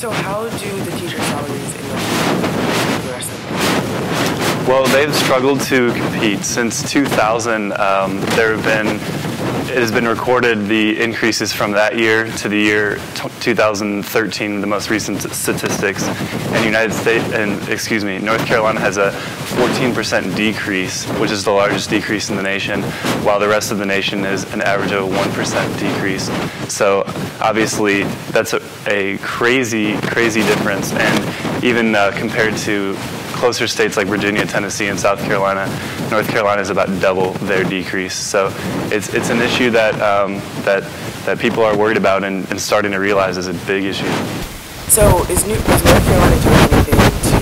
So how do the teacher salaries in North Carolina compare to the rest of the country? Well, they've struggled to compete. Since 2000, it has been recorded the increases from that year to the year 2013, the most recent statistics. And North Carolina has a 14% decrease, which is the largest decrease in the nation, while the rest of the nation is an average of a 1% decrease. So obviously, that's a crazy, crazy difference. And even compared to closer states like Virginia, Tennessee, and South Carolina, North Carolina is about double their decrease. So it's an issue that that people are worried about and starting to realize is a big issue. So is North Carolina doing anything to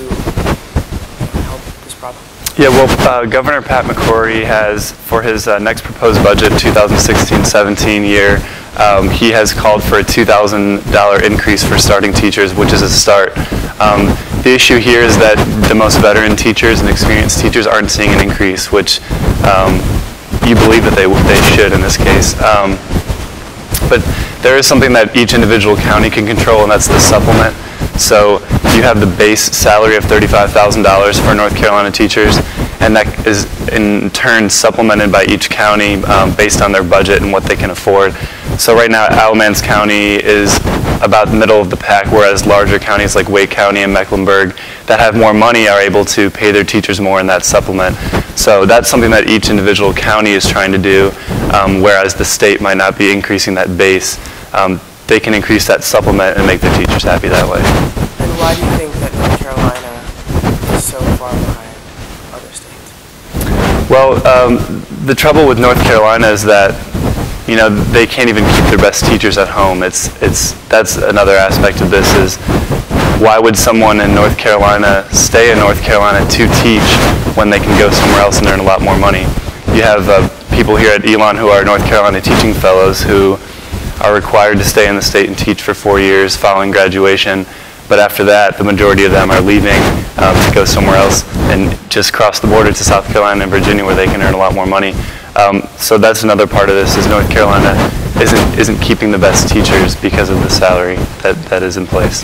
help this problem? Yeah, well, Governor Pat McCrory has, for his next proposed budget, 2016-17 year, he has called for a $2,000 increase for starting teachers, which is a start. The issue here is that the most veteran teachers and experienced teachers aren't seeing an increase, which you believe that they should in this case. But there is something that each individual county can control, and that's the supplement. So you have the base salary of $35,000 for North Carolina teachers, and that is in turn supplemented by each county based on their budget and what they can afford. So right now, Alamance County is about the middle of the pack, whereas larger counties like Wake County and Mecklenburg that have more money are able to pay their teachers more in that supplement. So that's something that each individual county is trying to do, whereas the state might not be increasing that base. They can increase that supplement and make their teachers happy that way. And why do you think that North Carolina is so far behind other states? Well, the trouble with North Carolina is that they can't even keep their best teachers at home. That's another aspect of this is why would someone in North Carolina stay in North Carolina to teach when they can go somewhere else and earn a lot more money? You have people here at Elon who are North Carolina teaching fellows who are required to stay in the state and teach for 4 years following graduation. But after that, the majority of them are leaving to go somewhere else and just cross the border to South Carolina and Virginia where they can earn a lot more money. So that's another part of this is North Carolina isn't keeping the best teachers because of the salary that is in place.